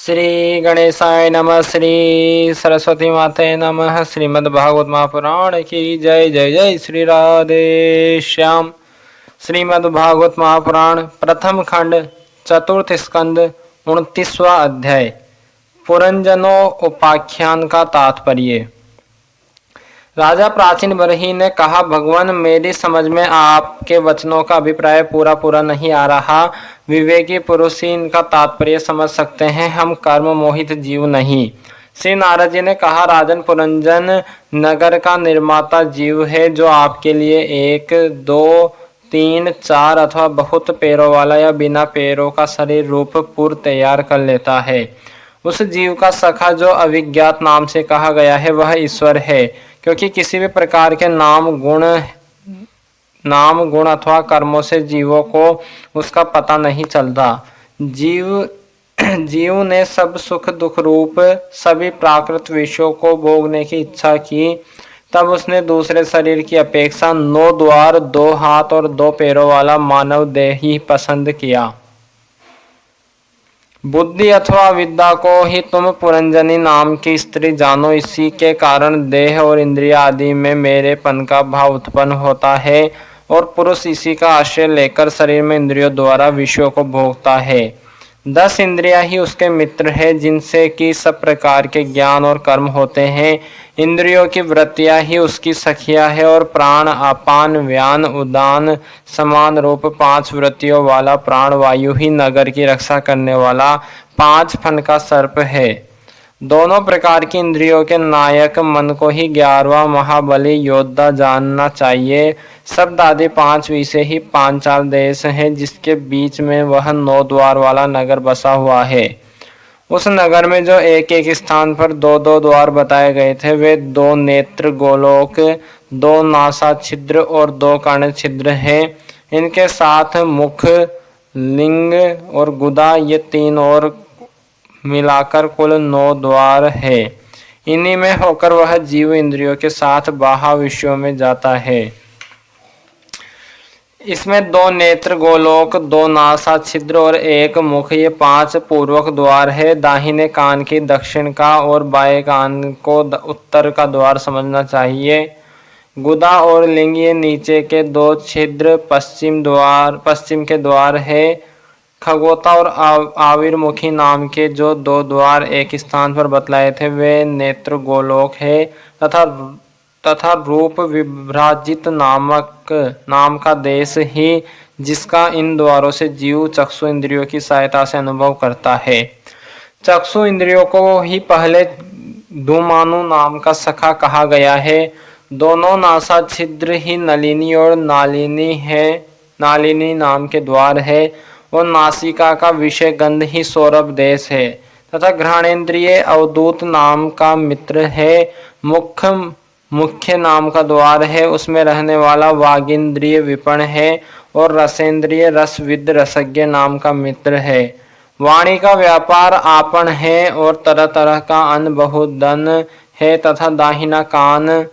श्री गणेशाय नमः। श्री सरस्वती माते नमः। श्रीमद्भागवत महापुराण की जय जय जय। श्री राधे श्याम। श्रीमद्भागवत महापुराण प्रथम खंड चतुर्थ स्कंद 29वां अध्याय पुरंजनो उपाख्यान का तात्पर्य। राजा प्राचीन बरही ने कहा, भगवान मेरी समझ में आपके वचनों का अभिप्राय पूरा नहीं आ रहा। विवेकी पुरुष ही इनका तात्पर्य समझ सकते हैं, हम कर्म मोहित जीव नहीं। श्री नारद जी ने कहा, राजन, पुरंजन नगर का निर्माता जीव है जो आपके लिए 1, 2, 3, 4 अथवा बहुत पैरों वाला या बिना पैरों का शरीर रूप पूर्व तैयार कर लेता है। उस जीव का सखा जो अविज्ञात नाम से कहा गया है वह ईश्वर है, क्योंकि किसी भी प्रकार के नाम गुण अथवा कर्मों से जीवों को उसका पता नहीं चलता। जीव ने सब सुख दुख रूप सभी प्राकृत विषयों को भोगने की इच्छा की, तब उसने दूसरे शरीर की अपेक्षा 9 द्वार, 2 हाथ और 2 पैरों वाला मानव देह ही पसंद किया। बुद्धि अथवा विद्या को ही तुम पुरंजनी नाम की स्त्री जानो, इसी के कारण देह और इंद्रिया आदि में मेरेपन का भाव उत्पन्न होता है और पुरुष इसी का आश्रय लेकर शरीर में इंद्रियों द्वारा विषयों को भोगता है। 10 इंद्रियां ही उसके मित्र है, जिनसे कि सब प्रकार के ज्ञान और कर्म होते हैं। इंद्रियों की वृत्तियां ही उसकी सखियां है और प्राण, अपान, व्यान, उदान समान रूप 5 वृत्तियों वाला प्राण वायु ही नगर की रक्षा करने वाला 5 फन का सर्प है। दोनों प्रकार की इंद्रियों के नायक मन को ही 11वां महाबली योद्धा जानना चाहिए। शब्द आदि 5 विषय ही पांचाल देश है, जिसके बीच में वह 9 द्वार वाला नगर बसा हुआ है। उस नगर में जो एक एक स्थान पर 2-2 द्वार बताए गए थे, वे 2 नेत्र गोलोक, 2 नासा छिद्र और 2 कर्ण छिद्र हैं। इनके साथ मुख, लिंग और गुदा, ये 3 और मिलाकर कुल 9 द्वार है। इन्हीं में होकर वह जीव इंद्रियों के साथ बाह्य विषयों में जाता है। इसमें 2 नेत्र गोलोक, 2 नासा छिद्र और 1 मुख, ये 5 पूर्वक द्वार है। दाहिने कान की दक्षिण का और बाएं कान को उत्तर का द्वार समझना चाहिए। गुदा और लिंग, ये नीचे के 2 छिद्र पश्चिम के द्वार है। खगोता और आविर्मुखी नाम के जो 2 द्वार एक स्थान पर बतलाए थे, वे नेत्र गोलोक है तथा रूप विभ्राजित नाम का देश ही, जिसका इन द्वारों से जीव चक्षु इंद्रियों की सहायता से अनुभव करता है। चक्षु इंद्रियों को ही पहले धूमानु नाम का सखा कहा गया है। दोनों नासा छिद्र ही नलिनी और नालिनी नाम के द्वार है और नासिका का विषय गंध ही सौरभ देश है तथा घ्राणेन्द्रिय अवधूत नाम का मित्र है। मुख्य नाम का द्वार है, उसमें रहने वाला वागिंद्रिय विपण है और रसेंद्रिय रसविद रसज्ञ नाम का मित्र है। वाणी का व्यापार आपन है और तरह तरह का अन्न बहुधन है तथा दाहिना कान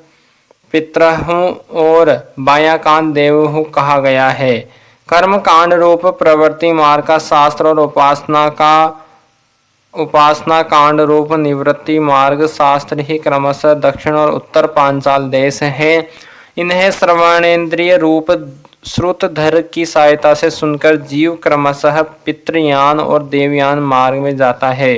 पितृहु और बायां कान देवहु कहा गया है। कर्म कांड रूप प्रवृत्ति मार्ग का शास्त्र और उपासना कांड रूप निवृत्ति मार्ग शास्त्र ही क्रमशः दक्षिण और उत्तर पांचाल देश है। इन्हें श्रवणेन्द्रिय रूप श्रुतधर की सहायता से सुनकर जीव क्रमशः पितृयान और देवयान मार्ग में जाता है।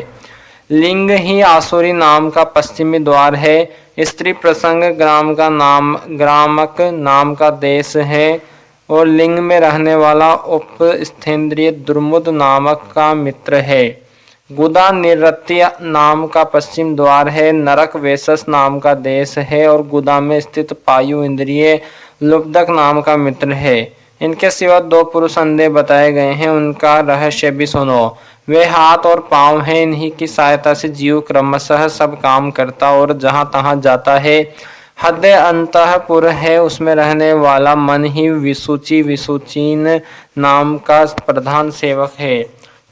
लिंग ही आसुरी नाम का पश्चिमी द्वार है। स्त्री प्रसंग ग्रामक नाम का देश है और लिंग में रहने वाला उपस्थेंद्रिय दुर्मुद नामक का मित्र है। गुदा निरत्य नाम का पश्चिम द्वार है। नरक वेशस नाम का देश है और गुदा में स्थित पायु इंद्रिय लुब्धक नाम का मित्र है। इनके सिवा 2 पुरुष अंधे बताए गए हैं, उनका रहस्य भी सुनो। वे हाथ और पांव हैं, इन्हीं की सहायता से जीव क्रमशः सब काम करता और जहां तहां जाता है। हृदय अंतःपुर है, उसमें रहने वाला मन ही विसूचीन नाम का प्रधान सेवक है।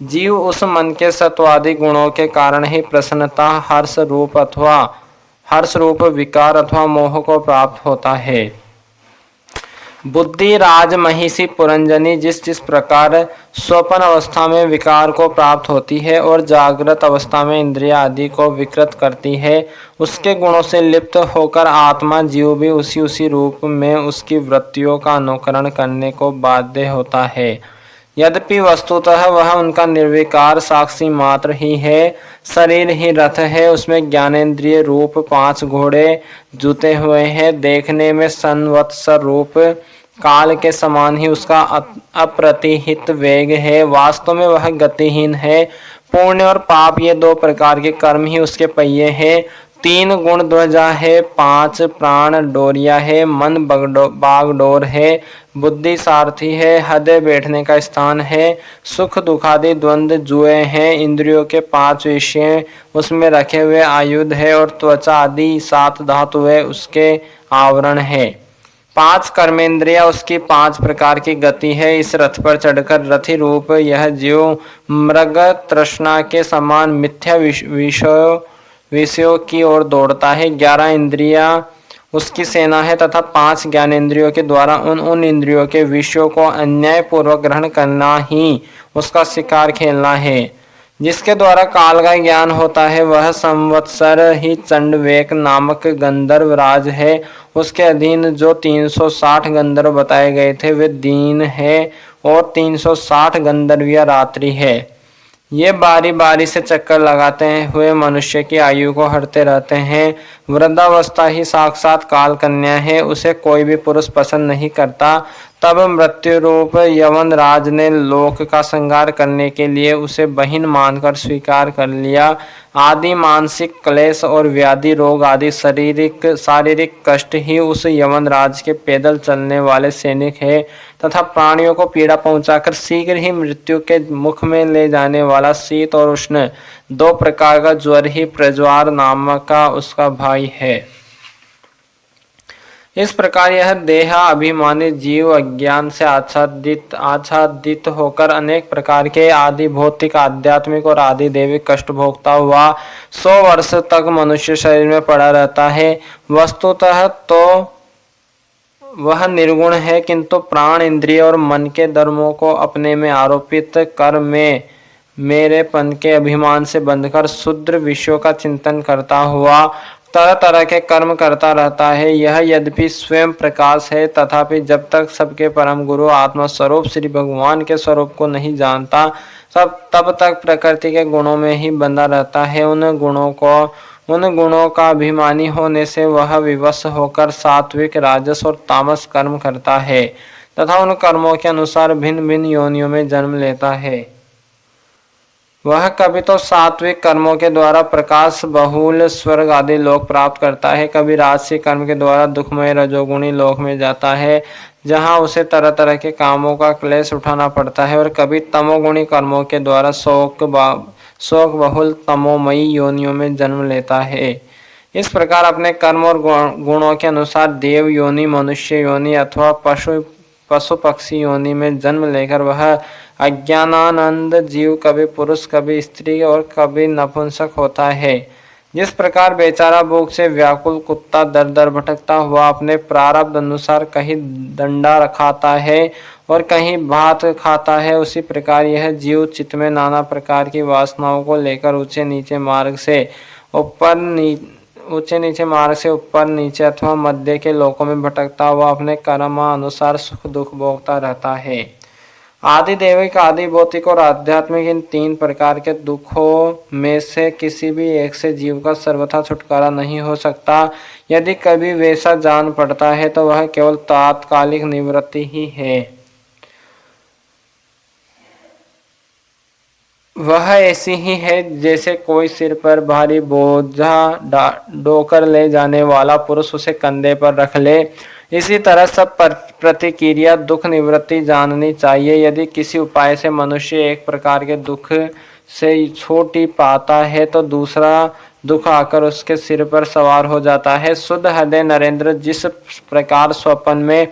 जीव उस मन के सत्वादि गुणों के कारण ही प्रसन्नता, हर्ष रूप विकार अथवा मोह को प्राप्त होता है। बुद्धि राज महिषी पुरंजनी जिस जिस प्रकार स्वप्न अवस्था में विकार को प्राप्त होती है और जागृत अवस्था में इंद्रिया आदि को विकृत करती है, उसके गुणों से लिप्त होकर आत्मा जीव भी उसी उसी रूप में उसकी वृत्तियों का अनुकरण करने को बाध्य होता है। यद्यपि वस्तुतः वह उनका निर्विकार साक्षी मात्र ही है। शरीर ही रथ है, उसमें ज्ञानेंद्रिय रूप 5 घोड़े जुते हुए हैं। देखने में संवत्सर रूप काल के समान ही उसका अप्रतिहित वेग है। वास्तव में वह गतिहीन है। पुण्य और पाप ये 2 प्रकार के कर्म ही उसके पहिए हैं। 3 गुण ध्वजा है, 5 प्राण डोरिया है, मन बागडोर है, बुद्धि सारथी है, हृदय बैठने का स्थान है, सुख दुखादि द्वंद्व जुए हैं, इंद्रियों के 5 विषय उसमें रखे हुए आयुध है और त्वचा आदि 7 धातुएं उसके आवरण है। 5 कर्मेंद्रिया उसकी 5 प्रकार की गति है। इस रथ पर चढ़कर रथी रूप यह जीव मृग तृष्णा के समान मिथ्या विषयों की ओर दौड़ता है। 11 इंद्रिया उसकी सेना है तथा 5 ज्ञानेंद्रियों के द्वारा उन इंद्रियों के विषयों को अन्याय पूर्वक ग्रहण करना ही उसका शिकार खेलना है। जिसके द्वारा काल का ज्ञान होता है वह संवत्सर ही चंडवेक नामक गंधर्व राज है। उसके अधीन जो 360 गंधर्व बताए गए थे वे दिन है और 360 गंधर्विया रात्रि है। ये बारी बारी से चक्कर लगाते हुए मनुष्य की आयु को हरते रहते हैं। वृद्धावस्था ही साक्षात काल कन्या है, उसे कोई भी पुरुष पसंद नहीं करता। तब मृत्यु रूप यवन राज ने लोक का संहार करने के लिए उसे बहिन मानकर स्वीकार कर लिया। आदि मानसिक क्लेश और व्याधि रोग आदि शारीरिक कष्ट ही उस यवन राज के पैदल चलने वाले सैनिक है तथा प्राणियों को पीड़ा पहुंचाकर शीघ्र ही मृत्यु के मुख में ले जाने वाला शीत और उष्ण 2 प्रकार का ज्वर ही प्रज्वार नामक का उसका भाई है। इस प्रकार यह देह अभिमानी जीव अज्ञान से आच्छादित होकर अनेक प्रकार के आदि भौतिक आध्यात्मिक और आदि दैविक कष्ट भोगता हुआ 100 वर्ष तक मनुष्य शरीर में पड़ा रहता है। वस्तुतः तो वह निर्गुण है, किंतु प्राण इंद्रिय और मन के धर्मों को अपने में आरोपित कर मेरेपन के अभिमान से बंधकर शुद्र विषयों का चिंतन करता हुआ तरह तरह के कर्म करता रहता है। यह यद्यपि स्वयं प्रकाश है तथापि जब तक सबके परम गुरु आत्मा स्वरूप श्री भगवान के स्वरूप को नहीं जानता तब तक प्रकृति के गुणों में ही बंधा रहता है। उन गुणों का अभिमानी होने से वह विवश होकर सात्विक राजस और तामस कर्म करता है तथा उन कर्मों के अनुसार भिन्न भिन्न योनियों में जन्म लेता है। वह कभी तो सात्विक कर्मों के द्वारा प्रकाश बहुल स्वर्ग आदि लोक प्राप्त करता है, कभी राजसी कर्म के द्वारा दुखमय रजोगुणी लोक में जाता है जहां उसे तरह तरह के कामों का क्लेश उठाना पड़ता है, और कभी तमोगुणी कर्मों के द्वारा शोक बहुल तमोमयी योनियों में जन्म लेता है। इस प्रकार अपने कर्म और गुणों के अनुसार देव योनि, मनुष्य योनि अथवा पशु पक्षी योनि में जन्म लेकर वह अज्ञानानंद जीव कभी पुरुष कभी स्त्री और कभी नपुंसक होता है। जिस प्रकार बेचारा भूख से व्याकुल कुत्ता दर दर भटकता हुआ अपने प्रारब्ध अनुसार कहीं डंडा खाता है और कहीं भात खाता है, उसी प्रकार यह जीव चित्त में नाना प्रकार की वासनाओं को लेकर ऊंचे नीचे मार्ग से ऊपर नीचे अथवा मध्य के लोकों में भटकता हुआ अपने कर्मानुसार सुख दुख भोगता रहता है। आदि दैविक, आदि भौतिक और आध्यात्मिक इन 3 प्रकार के दुखों में से किसी भी एक से जीव का सर्वथा छुटकारा नहीं हो सकता। यदि कभी वैसा जान पड़ता है तो वह केवल तात्कालिक निवृत्ति ही है। वह ऐसी ही है जैसे कोई सिर पर भारी बोझा ढोकर ले जाने वाला पुरुष उसे कंधे पर रख ले। इसी तरह सब प्रतिक्रिया दुख निवृत्ति जाननी चाहिए। यदि किसी उपाय से मनुष्य एक प्रकार के दुख से छूट ही पाता है तो दूसरा दुख आकर उसके सिर पर सवार हो जाता है। शुद्ध हृदय नरेंद्र, जिस प्रकार स्वप्न में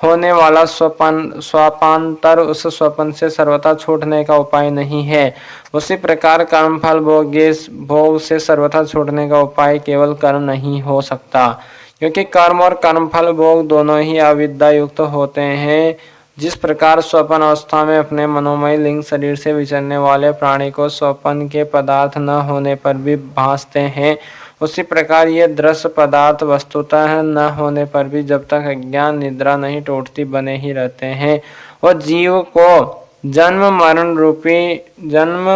होने वाला स्वापांतर उस स्वप्न से सर्वथा छूटने का उपाय नहीं है, उसी प्रकार कर्मफल भोग से सर्वथा छूटने का उपाय केवल कर्म नहीं हो सकता। क्योंकि कर्म और कर्मफल भोग दोनों ही अविद्या युक्त होते हैं। जिस प्रकार स्वप्न अवस्था में अपने मनोमय लिंग शरीर से विचरने वाले प्राणी को स्वप्न के पदार्थ न होने पर भी भासते हैं, उसी प्रकार ये दृश्य पदार्थ वस्तुतः न होने पर भी जब तक अज्ञान निद्रा नहीं टूटती बने ही रहते हैं और जीव को जन्म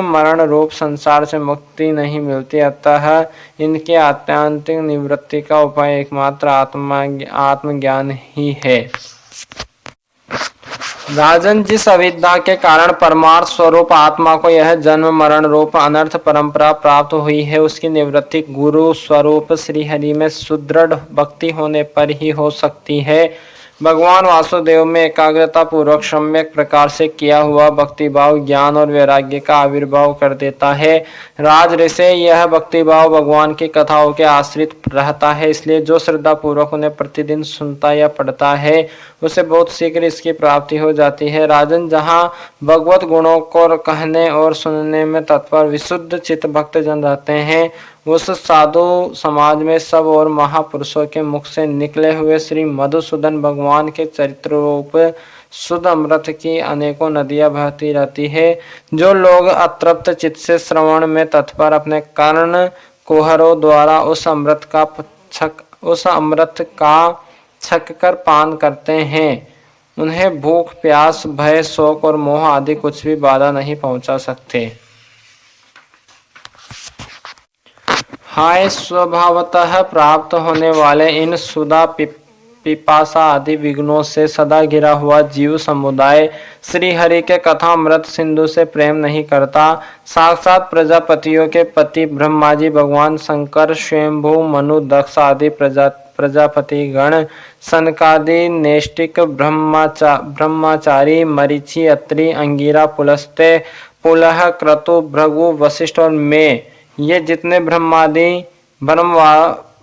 मरण रूप संसार से मुक्ति नहीं मिलती। अतः इनके आत्यंतिक निवृत्ति का उपाय एकमात्र आत्मज्ञान ही है। राजन, जिस अविद्या के कारण परमार्थ स्वरूप आत्मा को यह जन्म मरण रूप अनर्थ परंपरा प्राप्त हुई है, उसकी निवृत्ति गुरु स्वरूप श्रीहरि में सुदृढ़ भक्ति होने पर ही हो सकती है। भगवान वासुदेव में एकाग्रता पूर्वक सम्यक प्रकार से किया हुआ भक्तिभाव ज्ञान और वैराग्य का आविर्भाव कर देता है। राजऋषि यह भक्तिभाव भगवान की कथाओं के आश्रित रहता है, इसलिए जो श्रद्धा पूर्वक उन्हें प्रतिदिन सुनता या पढ़ता है उसे बहुत शीघ्र इसकी प्राप्ति हो जाती है। राजन, जहाँ भगवत गुणों को कहने और सुनने में तत्पर विशुद्ध चित्त भक्तजन रहते हैं, उस साधु समाज में सब और महापुरुषों के मुख से निकले हुए श्री मधुसूदन भगवान के चरित्र रूप शुद्ध अमृत की अनेकों नदियां बहती रहती है। जो लोग अतृप्त चित्त से श्रवण में तत्पर अपने कर्ण कुहरों द्वारा उस अमृत का छक कर पान करते हैं, उन्हें भूख प्यास भय शोक और मोह आदि कुछ भी बाधा नहीं पहुंचा सकते। हाय, स्वभावतः प्राप्त होने वाले इन सुधा पिपासा आदि विघ्नों से सदा घिरा हुआ जीव समुदाय श्री हरि के कथामृत सिंधु से प्रेम नहीं करता। साक्षात प्रजापतियों के पति ब्रह्मा जी, भगवान शंकर, स्वयंभू मनु, दक्ष आदि प्रजापति गण, सनकादि नेष्टिक, ब्रह्मचारी, मरीचि, अत्रि, अंगिरा, पुलस्त्य, पुलह, क्रतु, भृगु, वशिष्ठ और मैं, ये जितने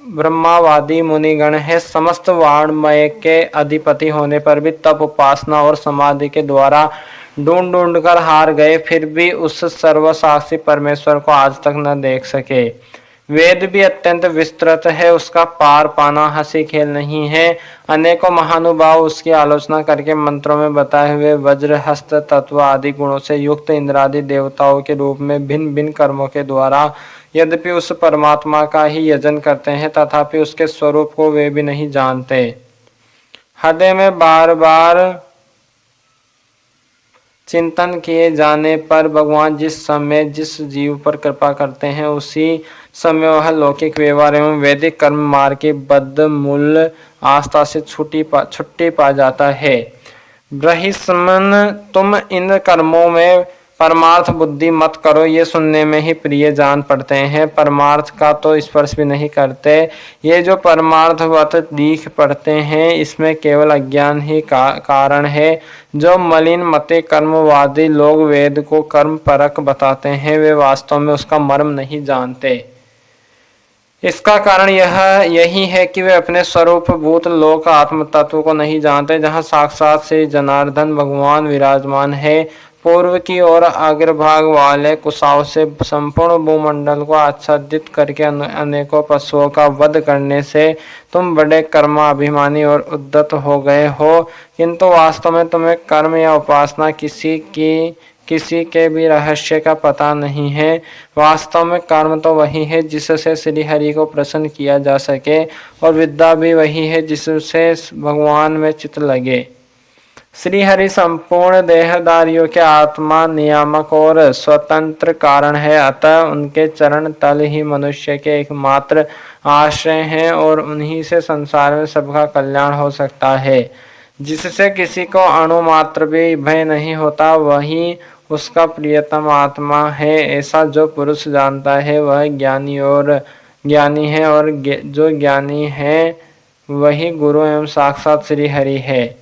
ब्रह्मावादी मुनिगण है, समस्त वाणमय के अधिपति होने पर भी तप उपासना और समाधि के द्वारा ढूंढ कर हार गए, फिर भी उस सर्वसाक्षी परमेश्वर को आज तक न देख सके। वेद भी अत्यंत विस्तृत है, उसका पार पाना हंसी खेल नहीं है। अनेकों महानुभाव उसकी आलोचना करके मंत्रों में बताए हुए वज्र, हस्त, तत्व आदि गुणों से युक्त इंद्रादि देवताओं के रूप में भिन्न भिन्न कर्मों के द्वारा यद्यपि उस परमात्मा का ही यजन करते हैं, तथापि उसके स्वरूप को वे भी नहीं जानते। हृदय में बार बार चिंतन किए जाने पर भगवान जिस समय जिस जीव पर कृपा करते हैं, उसी समय वह लौकिक व्यवहार एवं वैदिक कर्म मार्ग की बद्ध मूल आस्था से छुट्टी पा जाता है। ब्रहिस्मन, तुम इन कर्मों में परमार्थ बुद्धि मत करो, ये सुनने में ही प्रिय जान पड़ते हैं, परमार्थ का तो स्पर्श भी नहीं करते। ये जो परमार्थवत दीख पड़ते हैं, इसमें केवल अज्ञान ही कारण है। जो मलिन मते कर्मवादी लोग वेद को कर्म परक बताते हैं, वे वास्तव में उसका मर्म नहीं जानते। इसका कारण यही है कि वे अपने स्वरूप भूत लोक आत्म तत्व को नहीं जानते, जहाँ साक्षात से जनार्दन भगवान विराजमान है। पूर्व की ओर अग्रभाग वाले कुशाओं से संपूर्ण भूमंडल को आच्छादित करके अनेकों पशुओं का वध करने से तुम बड़े कर्माभिमानी और उद्धत हो गए हो, किंतु वास्तव में तुम्हें कर्म या उपासना किसी के भी रहस्य का पता नहीं है। वास्तव में कर्म तो वही है जिससे श्री हरि को प्रसन्न किया जा सके, और विद्या भी वही है जिससे भगवान में चित्त लगे। श्री हरि संपूर्ण देहधारियों के आत्मा नियामक और स्वतंत्र कारण है, अतः उनके चरण तल ही मनुष्य के एकमात्र आश्रय हैं और उन्हीं से संसार में सबका कल्याण हो सकता है। जिससे किसी को अणु मात्र भी भय नहीं होता, वही उसका प्रियतम आत्मा है। ऐसा जो पुरुष जानता है वह ज्ञानी है, और जो ज्ञानी है वही गुरु एवं साक्षात श्री हरि है।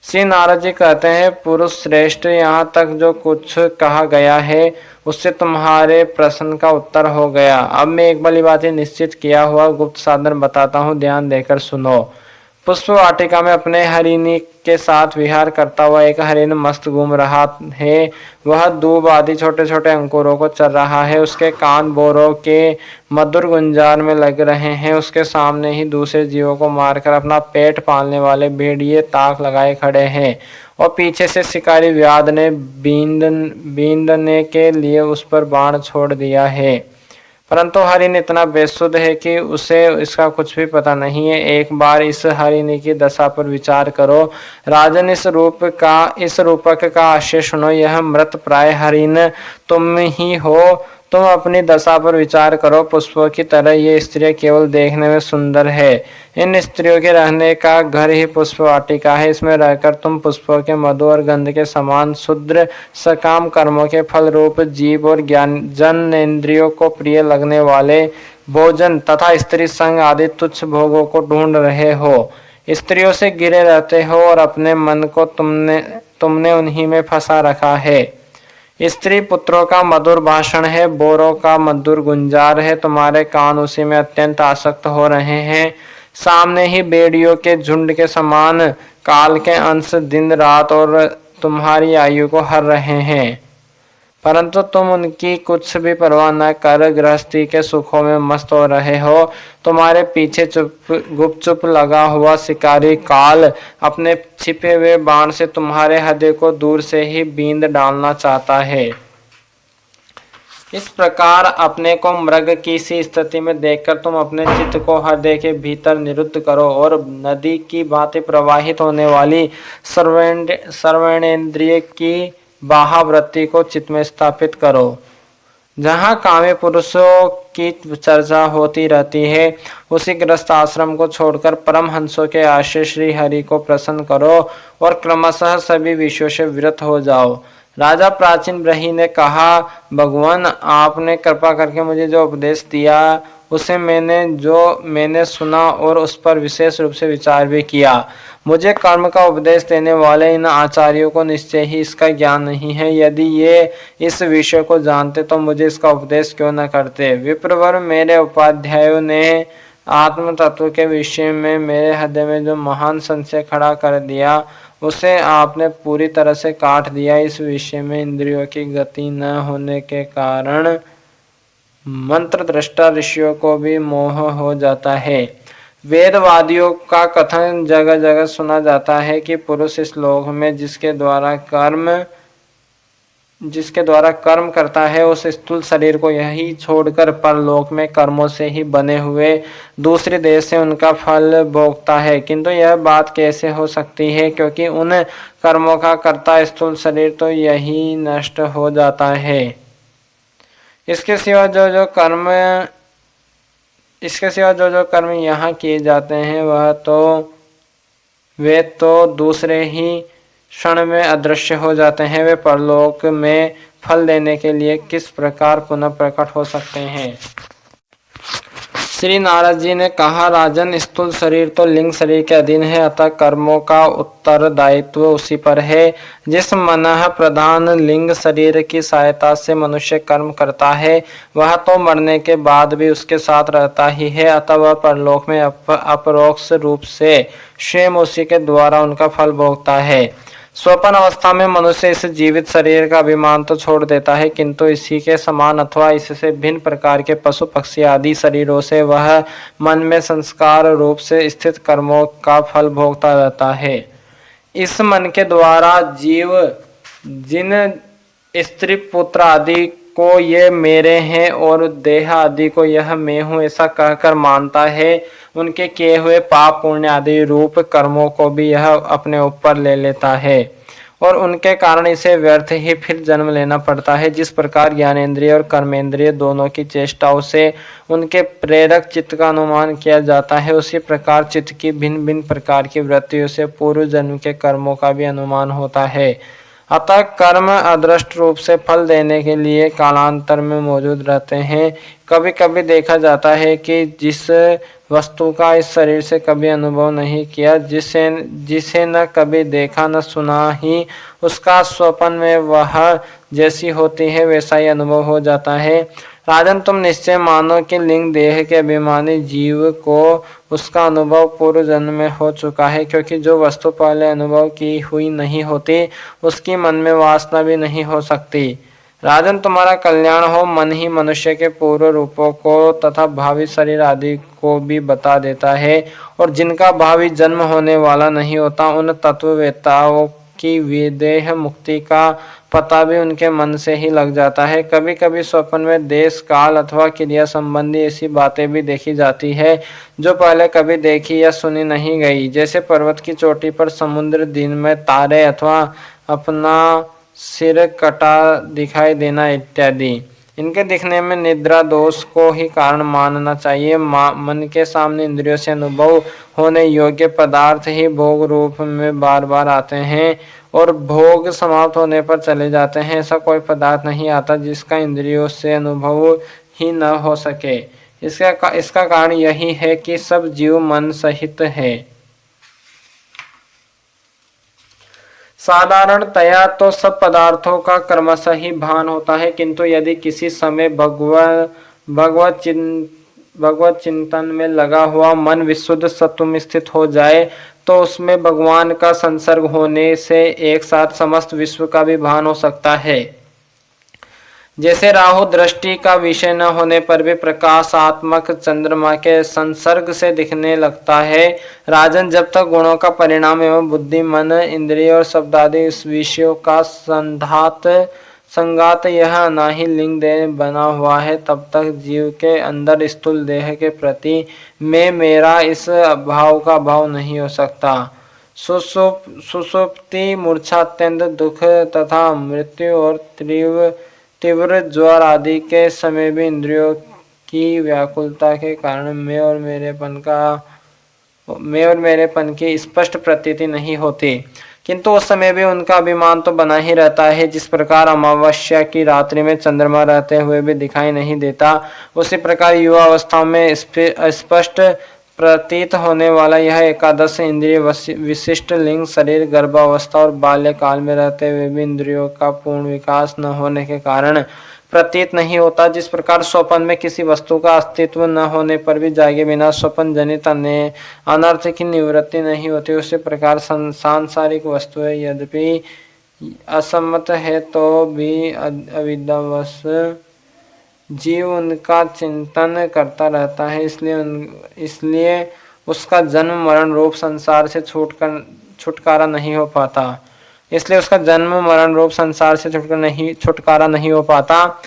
श्री नारद जी कहते हैं, पुरुष श्रेष्ठ, यहाँ तक जो कुछ कहा गया है उससे तुम्हारे प्रश्न का उत्तर हो गया। अब मैं एक भली बात निश्चित किया हुआ गुप्त साधन बताता हूँ, ध्यान देकर सुनो। पुष्प वाटिका में अपने हरिणी के साथ विहार करता हुआ एक हरिण मस्त घूम रहा है। वह दूब आदि छोटे छोटे अंकुरों को चर रहा है। उसके कान बोरों के मधुर गुंजार में लग रहे हैं। उसके सामने ही दूसरे जीवों को मारकर अपना पेट पालने वाले भेड़िए ताक लगाए खड़े हैं और पीछे से शिकारी व्याध ने बींदने के लिए उस पर बाण छोड़ दिया है। परंतु हरिण इतना बेसुध है कि उसे इसका कुछ भी पता नहीं है। एक बार इस हरिणी की दशा पर विचार करो। राजन, इस रूपक का आशय सुनो। यह मृत प्राय हरिण तुम ही हो। तुम अपनी दशा पर विचार करो। पुष्पों की तरह ये स्त्रियां केवल देखने में सुंदर है। इन स्त्रियों के रहने का घर ही पुष्प वाटिका है। इसमें रहकर तुम पुष्पों के मधु और गंध के समान शुद्र सकाम कर्मों के फल रूप जीव और ज्ञान जनेंद्रियों को प्रिय लगने वाले भोजन तथा स्त्री संग आदि तुच्छ भोगों को ढूंढ रहे हो। स्त्रियों से गिरे रहते हो और अपने मन को तुमने उन्हीं में फंसा रखा है। स्त्री पुत्रों का मधुर भाषण है, बोरों का मधुर गुंजार है। तुम्हारे कान उसी में अत्यंत आसक्त हो रहे हैं। सामने ही बेड़ियों के झुंड के समान काल के अंश दिन रात और तुम्हारी आयु को हर रहे हैं, परंतु तुम उनकी कुछ भी परवाह न कर गृहस्थी के सुखों में मस्त हो रहे हो। तुम्हारे पीछे गुपचुप लगा हुआ शिकारी काल अपने छिपे हुए बाण से तुम्हारे हृदय को दूर से ही बींद डालना चाहता है। इस प्रकार अपने को मृग की सी स्थिति में देखकर तुम अपने चित्त को हृदय के भीतर निरुद्ध करो और नदी की भांति प्रवाहित होने वाली सर्वेंद्रिय की बाहावृत्ति को चित्त में स्थापित करो। जहाँ कामी पुरुषों की चर्चा होती रहती है, उसी गृहस्थ आश्रम को छोड़कर परमहंसों के आश्रय श्री हरि को प्रसन्न करो और क्रमशः सभी विषयों से विरत हो जाओ। राजा प्राचीन ब्रही ने कहा, भगवान, आपने कृपा करके मुझे जो उपदेश दिया उसे मैंने सुना और उस पर विशेष रूप से विचार भी किया। मुझे कर्म का उपदेश देने वाले इन आचार्यों को निश्चय ही इसका ज्ञान नहीं है। यदि ये इस विषय को जानते तो मुझे इसका उपदेश क्यों न करते। विप्रवर, मेरे उपाध्यायों ने आत्म तत्व के विषय में मेरे हृदय में जो महान संशय खड़ा कर दिया उसे आपने पूरी तरह से काट दिया। इस विषय में इंद्रियों की गति न होने के कारण मंत्र दृष्टा ऋषियों को भी मोह हो जाता है। वेदवादियों का कथन जगह जगह सुना जाता है कि पुरुष इस लोक में जिसके द्वारा कर्म करता है उस स्थूल शरीर को यही छोड़कर परलोक में कर्मों से ही बने हुए दूसरे देश से उनका फल भोगता है। किंतु यह बात कैसे हो सकती है, क्योंकि उन कर्मों का कर्ता स्थूल शरीर तो यही नष्ट हो जाता है। इसके सिवा जो कर्म यहाँ किए जाते हैं वे तो दूसरे ही क्षण में अदृश्य हो जाते हैं। वे परलोक में फल देने के लिए किस प्रकार पुनः प्रकट हो सकते हैं। श्री नारद जी ने कहा, राजन, स्थूल शरीर तो लिंग शरीर के अधीन है, अतः कर्मों का उत्तरदायित्व उसी पर है। जिस मनः प्रधान लिंग शरीर की सहायता से मनुष्य कर्म करता है वह तो मरने के बाद भी उसके साथ रहता ही है, अतः वह परलोक में अपरोक्ष रूप से स्वयं उसी के द्वारा उनका फल भोगता है। स्वप्न अवस्था में मनुष्य इस जीवित शरीर का अभिमान तो छोड़ देता है, किंतु इसी के समान अथवा इससे भिन्न प्रकार के पशु पक्षी आदि शरीरों से वह मन में संस्कार रूप से स्थित कर्मों का फल भोगता रहता है। इस मन के द्वारा जीव जिन स्त्री पुत्र आदि को ये मेरे हैं और देह आदि को यह मैं हूँ ऐसा कहकर मानता है, उनके किए हुए पाप पुण्य आदि रूप कर्मों को भी यह अपने ऊपर ले लेता है और उनके कारण इसे व्यर्थ ही फिर जन्म लेना पड़ता है। जिस प्रकार ज्ञानेंद्रिय और कर्मेंद्रिय दोनों की चेष्टाओं से उनके प्रेरक चित्त का अनुमान किया जाता है, उसी प्रकार चित्त की भिन्न भिन्न प्रकार की वृत्तियों से पूर्व जन्म के कर्मों का भी अनुमान होता है। अतः कर्म अदृष्ट रूप से फल देने के लिए कालांतर में मौजूद रहते हैं। कभी कभी देखा जाता है कि जिस वस्तु का इस शरीर से कभी अनुभव नहीं किया, जिसे जिसे न कभी देखा न सुना ही, उसका स्वप्न में वह जैसी होती है वैसा ही अनुभव हो जाता है। राजन, तुम निश्चय मानो कि लिंग देह के अभिमानी जीव को उसका अनुभव पूर्व जन्म में हो चुका है, क्योंकि जो वस्तु पहले अनुभव की हुई नहीं होती उसकी मन में वासना भी नहीं हो सकती। राजन, तुम्हारा कल्याण हो। मन ही मनुष्य के पूर्व रूपों को तथा भावी शरीर आदि को भी बता देता है, और जिनका भावी जन्म होने वाला नहीं होता उन तत्ववेत्ताओं की विदेह मुक्ति का पता भी उनके मन से ही लग जाता है। कभी कभी स्वप्न में देश काल अथवा क्रिया संबंधी ऐसी बातें भी देखी जाती है जो पहले कभी देखी या सुनी नहीं गई, जैसे पर्वत की चोटी पर समुद्र, दिन में तारे अथवा अपना सिर कटा दिखाई देना इत्यादि। इनके दिखने में निद्रा दोष को ही कारण मानना चाहिए। मन के सामने इंद्रियों से अनुभव होने योग्य पदार्थ ही भोग रूप में बार बार आते हैं और भोग समाप्त होने पर चले जाते हैं। ऐसा कोई पदार्थ नहीं आता जिसका इंद्रियों से अनुभव ही न हो सके। इसका कारण यही है कि सब जीव मन सहित है। साधारणतया तो सब पदार्थों का क्रमशः ही भान होता है, किंतु यदि किसी समय भगवत चिंतन में लगा हुआ मन विशुद्ध सत्व में स्थित हो जाए तो उसमें भगवान का संसर्ग होने से एक साथ समस्त विश्व का भी भान हो सकता है। जैसे राहु दृष्टि का विषय न होने पर भी प्रकाशात्मक चंद्रमा के संसर्ग से दिखने लगता है। राजन, जब तक गुणों का परिणाम एवं बुद्धि, मन, इंद्रिय और शब्द आदि इस विषयों का संगात यह अनाही लिंग देह बना हुआ है, तब तक जीव के अंदर स्थूल देह के प्रति मैं मेरा इस भाव का भाव नहीं हो सकता। सुसुप्ति, मूर्छा, अत्यंत दुख तथा मृत्यु और तीव्र ज्वर आदि के समय भी इंद्रियों की व्याकुलता के कारण मैं और मेरेपन की स्पष्ट प्रतीति नहीं होती, किंतु उस समय भी उनका अभिमान तो बना ही रहता है। जिस प्रकार अमावस्या की रात्रि में चंद्रमा रहते हुए भी दिखाई नहीं देता, उसी प्रकार युवा अवस्था में स्पष्ट प्रतीत होने वाला यह एकादश इंद्रिय विशिष्ट लिंग शरीर गर्भावस्था और बाल्यकाल में रहते हुए भी इंद्रियों का पूर्ण विकास न होने के कारण प्रतीत नहीं होता। जिस प्रकार स्वप्न में किसी वस्तु का अस्तित्व न होने पर भी जागे बिना स्वप्न जनित अनर्थ की निवृत्ति नहीं होती, उसी प्रकार सांसारिक वस्तुएं यद्यपि असम्मत है तो भी अविद्यावश जीव उनका चिंतन करता रहता है, इसलिए उसका जन्म मरण रूप संसार से छुटकारा नहीं हो पाता। छुटकारा नहीं हो पाता।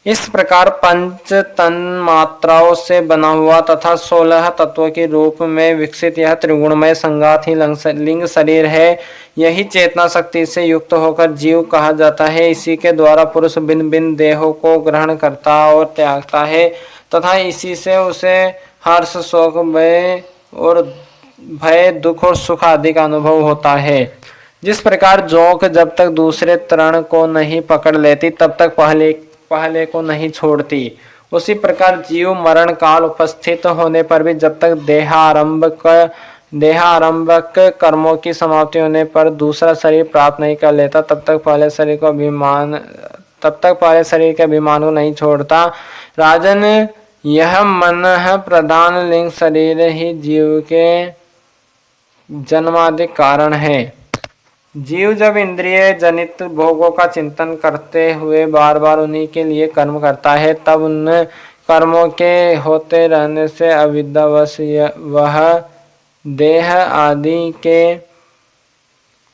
इस प्रकार पंच तन मात्राओं से बना हुआ तथा 16 तत्वों के रूप में विकसित यह त्रिगुणमय संघात ही लिंग शरीर है। यही चेतना शक्ति से युक्त होकर जीव कहा जाता है। इसी के द्वारा पुरुष भिन्न भिन्न देहों को ग्रहण करता और त्यागता है तथा इसी से उसे हर्ष, शोक, भय, दुख और सुख आदि का अनुभव होता है। जिस प्रकार जोंक जब तक दूसरे तृण को नहीं पकड़ लेती तब तक पहले को नहीं छोड़ती, उसी प्रकार जीव मरण काल उपस्थित होने पर भी जब तक देहारंभक कर्मों की समाप्ति होने पर दूसरा शरीर प्राप्त नहीं कर लेता, तब तक पहले शरीर के अभिमान को नहीं छोड़ता। राजन, यह मन प्रधान लिंग शरीर ही जीव के जन्मादि कारण है। जीव जब इंद्रिय जनित भोगों का चिंतन करते हुए बार बार उन्हीं के लिए कर्म करता है, तब उन कर्मों के होते रहने से अविद्यावश वह देह आदि के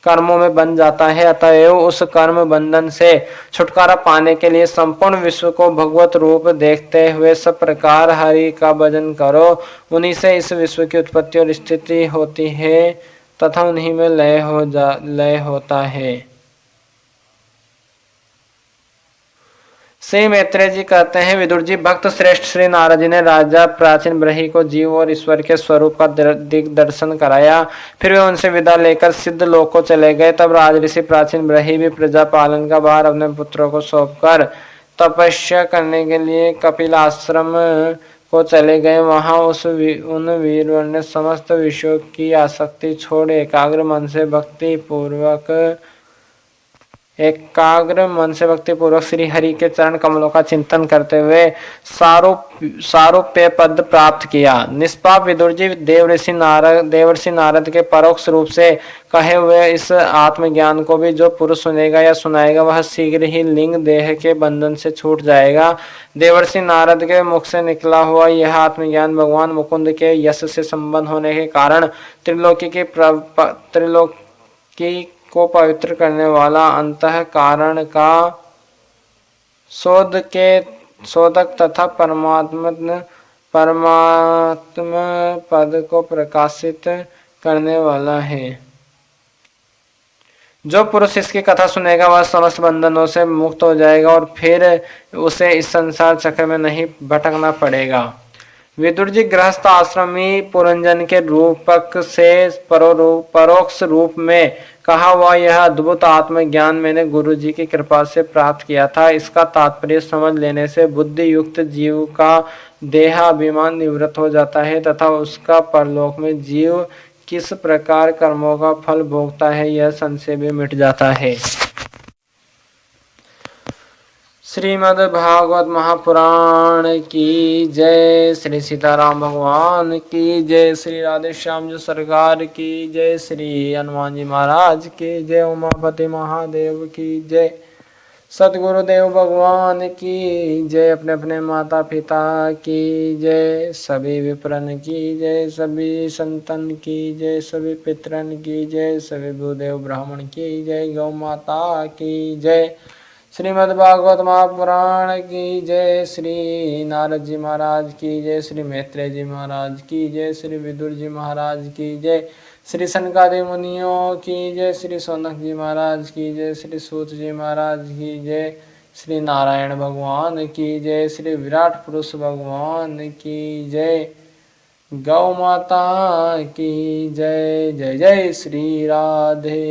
कर्मों में बन जाता है। अतएव उस कर्म बंधन से छुटकारा पाने के लिए संपूर्ण विश्व को भगवत रूप देखते हुए सब प्रकार हरि का भजन करो। उन्हीं से इस विश्व की उत्पत्ति और स्थिति होती है तथा उन्हीं में लय होता है। श्री मैत्रेय जी कहते हैं, विदुर जी, भक्त श्रेष्ठ श्री नारद जी ने राजा प्राचीन ब्रही को जीव और ईश्वर के स्वरूप का दिग्दर्शन कराया। फिर वे उनसे विदा लेकर सिद्ध लोक को चले गए। तब राजऋषि प्राचीन ब्रही भी प्रजा पालन का भार अपने पुत्रों को सौंपकर तपस्या करने के लिए कपिल आश्रम को चले गए। वहां उन वीरवर ने समस्त विषयों की आसक्ति छोड़ एकाग्र मन से भक्ति पूर्वक श्री हरि के चरण कमलों का चिंतन करते हुए सारूप्य पद प्राप्त किया। निष्पाप विदुर जी देवर्षि नारद के परोक्ष रूप से कहे हुए इस आत्मज्ञान को भी जो पुरुष सुनेगा या सुनाएगा वह शीघ्र ही लिंग देह के बंधन से छूट जाएगा। देवर्षि नारद के मुख से निकला हुआ यह आत्मज्ञान भगवान मुकुंद के यश से संबंध होने के कारण त्रिलोकी को पवित्र करने वाला अंतःकरण का शोधक तथा परमात्म पद को प्रकाशित करने वाला है। जो पुरुष इसकी कथा सुनेगा वह समस्त बंधनों से मुक्त हो जाएगा और फिर उसे इस संसार चक्र में नहीं भटकना पड़ेगा। विदुर जी गृहस्थ आश्रमी पुरंजन के रूपक से परोक्ष रूप में कहा हुआ यह अद्भुत आत्मज्ञान मैंने गुरु जी की कृपा से प्राप्त किया था। इसका तात्पर्य समझ लेने से बुद्धि युक्त जीव का देहाभिमान निवृत्त हो जाता है तथा उसका परलोक में जीव किस प्रकार कर्मों का फल भोगता है यह संशय भी मिट जाता है। श्रीमद् भागवत महापुराण की जय। श्री सीताराम भगवान की जय। श्री राधे श्याम जी सरकार की जय। श्री हनुमान जी महाराज की जय। उमापति महादेव की जय। सतगुरुदेव भगवान की जय। अपने अपने माता पिता की जय। सभी विप्रन की जय। सभी संतन की जय। सभी पितरन की जय। सभी भूदेव ब्राह्मण की जय। गौ माता की जय। श्रीमद् भागवत महापुराण की जय। श्री नारद जी महाराज की जय। श्री मैत्रेय जी महाराज की जय। श्री विदुर जी महाराज की जय। श्री सनकादि मुनियों की जय। श्री सौनक जी महाराज की जय। श्री सूत जी महाराज की जय। श्री नारायण भगवान की जय। श्री विराट पुरुष भगवान की जय। गौ माता की जय। जय जय श्री राधे।